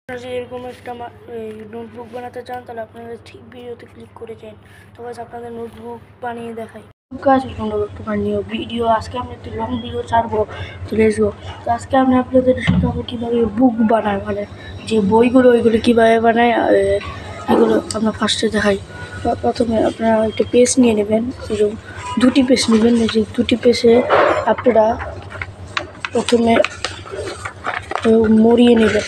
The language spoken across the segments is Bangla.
আপনারা যদি এরকম একটা নোটবুক বানাতে চান তাহলে আপনারা ঠিক ভিডিওতে ক্লিক করে যান। তো গাইস আপনাদের নোটবুক বানিয়ে দেখাই। Guys welcome to back to my new video. আজকে আমরা একটি লং ভিডিও ছাড়বো, তো লেটস গো। তো আজকে আমি আপনাদের শেখাবো কীভাবে বুক বানায়, মানে যে বইগুলো ওইগুলো কীভাবে বানায়, এগুলো আমরা ফার্স্টে দেখাই। প্রথমে আপনারা একটা পেজ নিয়ে নেবেন, এরকম দুটি পেজ নেবেন। যে দুটি পেজে আপনারা প্রথমে মরিয়ে নেবেন,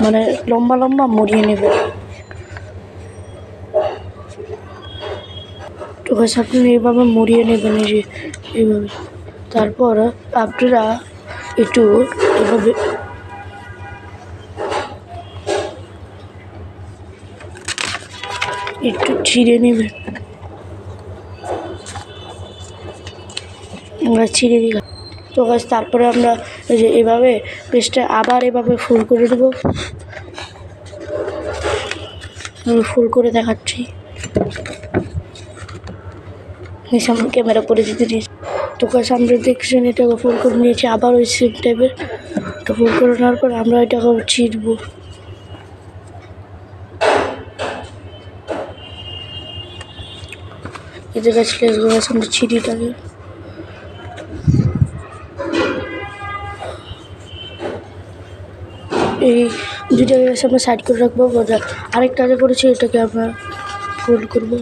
মানে লম্বা লম্বা মরিয়ে নেবে। তো গাইস আপনারা এইভাবে মরিয়ে নেবেন, এই যে এইভাবে। তারপর আপনারা একটু এভাবে একটু ছিঁড়ে নেবেন, আমরা ছিঁড়ে দিলাম। তো গাইস তারপরে আমরা এই যে এভাবে পেজটা আবার এভাবে ফুল করে দেবো। ফুল করে দেখাচ্ছি, সামনে ক্যামেরা পরিচিতি দিয়েছি। তো গাইস আমরা দেখছেন এটাকে ফুল করে নিয়েছি, আবার ওই সেম টাইপের। তো ফুল করে নেওয়ার পর আমরা এটাকে ছিঁড়বো। এতে গাছ আমরা ছিঁড়িটাকে এই দুইটাকে গাছ আমরা সাইড করে রাখবো। আরেকটা যে করেছি এটাকে আমরা ফোল্ড করবো।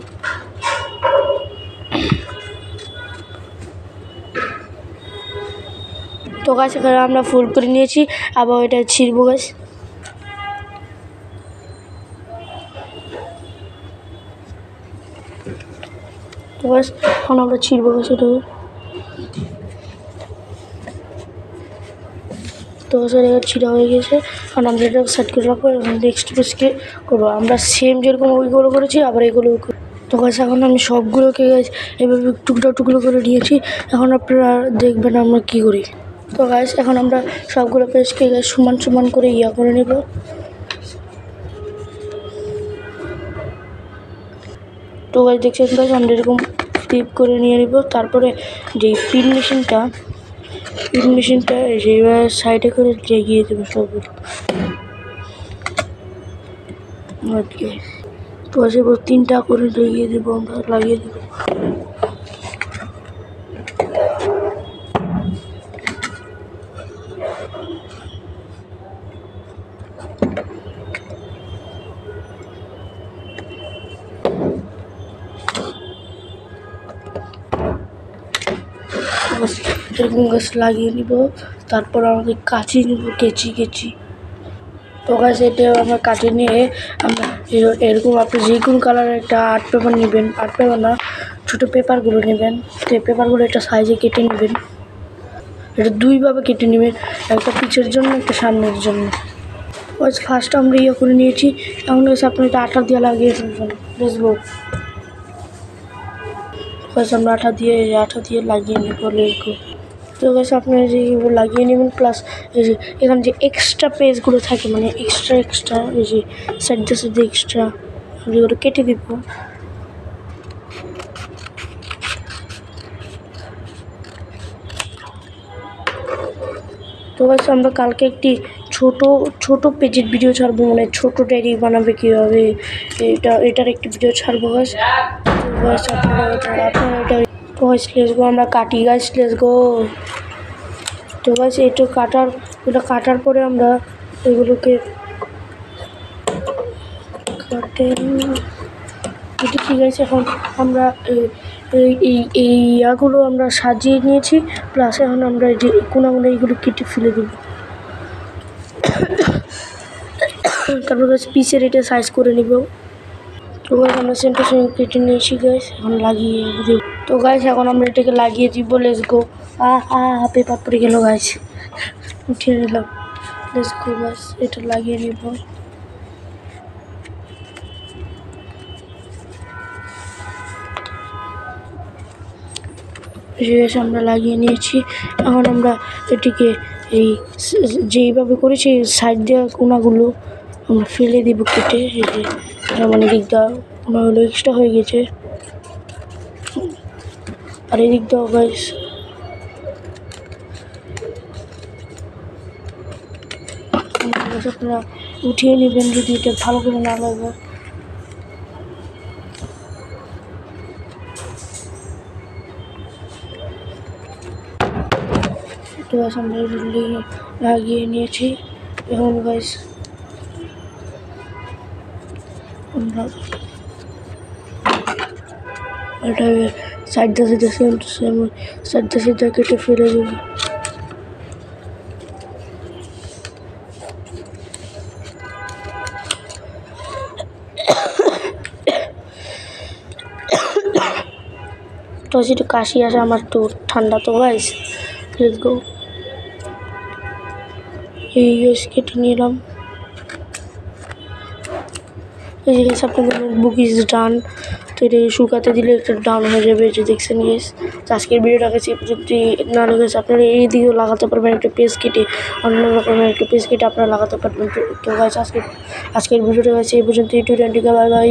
তো গাছ এখানে আমরা ফোল্ড করে নিয়েছি, আবার এটা ছিঁড়বো গাছ। তো গাছ এখন আমরা ছিঁড়বো গাছ এটাকে। তো স্যার এবার ছিঁড়া হয়ে গেছে, কারণ আমরা এটা সেট করে রাখবো। নেক্সট পেজকে করবো আমরা সেম যেরকম ওইগুলো করেছি আবার এগুলো। তো গাছ এখন আমি সবগুলোকে গাছ এভাবে টুকরো টুকরো করে নিয়েছি। এখন আপনারা দেখবেন আমরা কি করি। তো গাছ এখন আমরা সবগুলো পেজকে সমান সমান করে করে নেব। তো গাছ দেখছেন গাছ আমরা এরকম ফ্লিপ করে নিয়ে নেব। তারপরে যে পিন মেশিনটা এইভাবে সাইডে করে লাগিয়ে দেবো সবগুলো। তো আছে 3টা করে লাগিয়ে দেবো, আমরা লাগিয়ে দেবো। এরকম গাছ লাগিয়ে নিব। তারপর আমাদের কাঁচি নিব, কেচি। তো গাছ এটা আমরা কাটি নিয়ে আমরা এরকম আপনি যে কোনো কালারের একটা আর্ট পেপার নেবেন, আর্ট পেপার না ছোটো পেপারগুলো নেবেন। তো পেপারগুলো একটা সাইজে কেটে নেবেন, এটা দুইভাবে কেটে নেবেন, একটা পিছের জন্য একটা সামনের জন্য। ফার্স্ট আমরা করে নিয়েছি। এখন হচ্ছে আপনি এটা আঠা দিয়ে লাগিয়ে ফেলবেন, বুঝবো। আমরা আঠা দিয়ে লাগিয়ে নেব লেগো। তো গাছ আপনারা যে লাগিয়ে নেবেন, প্লাস এই যে এখানে যে এক্সট্রা পেজগুলো থাকে, মানে এক্সট্রা এই যে সাইডে এক্সট্রা যেগুলো কেটে দিব। তো গাছ আমরা কালকে একটি ছোট পেজের ভিডিও ছাড়বো, মানে ছোট ডায়েরি বানাবে কীভাবে, এটার একটি ভিডিও ছাড়বো গাছ। তো গাছ আপনারা এটা তো গাছ লেস গো, আমরা কাটি গাছ লেস গো। তো গাছ এটা কাটার পরে আমরা এগুলোকে ঠিক আছে। এখন আমরা এই ইয়াগুলো আমরা সাজিয়ে নিয়েছি, প্লাস এখন আমরা এই যে কোনাগুলো এইগুলো কেটে ফেলে দেব। তারপর গাছ পিসের এটা সাইজ করে নিব। তো গাছ আমরা সেন্টার সঙ্গে কেটে নিয়েছি গাছ, এখন লাগিয়ে দেব। তো গাছ এখন আমরা এটাকে লাগিয়ে দিব, লেটস গো। পেপার পড়ে গেল গাছ, উঠিয়ে নিলাম। লেটস গো গাছ, এটা লাগিয়ে নিব। আমরা লাগিয়ে নিয়েছি। এখন আমরা এটিকে যেইভাবে করেছি সাইড দেওয়া কোনাগুলো আমরা ফেলে দিব কেটে। এই যে মানে দিকটা কোনাগুলো এক্সট্রা হয়ে গেছে, আর এই দিকটাও গাছ আপনারা উঠিয়ে নেবেন যদি এটা ভালো করে না লাগে। তো আমরা লাগিয়ে নিয়েছি। এখন গাইস আমরা এটা সাইডটা সিধা কেটে ফেলে দেবো। তো একটু কাশি আসে আমার, তো ঠান্ডা তো গাইস। Let's go. এই কেটে নিলাম। এই যে গাইস আপনাদের নোটবুক ইজ ডান। তো এটা শুকাতে দিলে একটা ডাউন হয়ে যাবে, যে দেখছেন গাইস। তো আজকের ভিডিওটা গেছে যদি না লেগেছে আপনারা এই দিকেও লাগাতে পারবেন একটা পেজ কেটে, অন্য রকমের একটা পেজ কেটে আপনারা লাগাতে পারবেন। তো গাইস আজকের ভিডিওটা গেছে এই পর্যন্ত। Bye bye.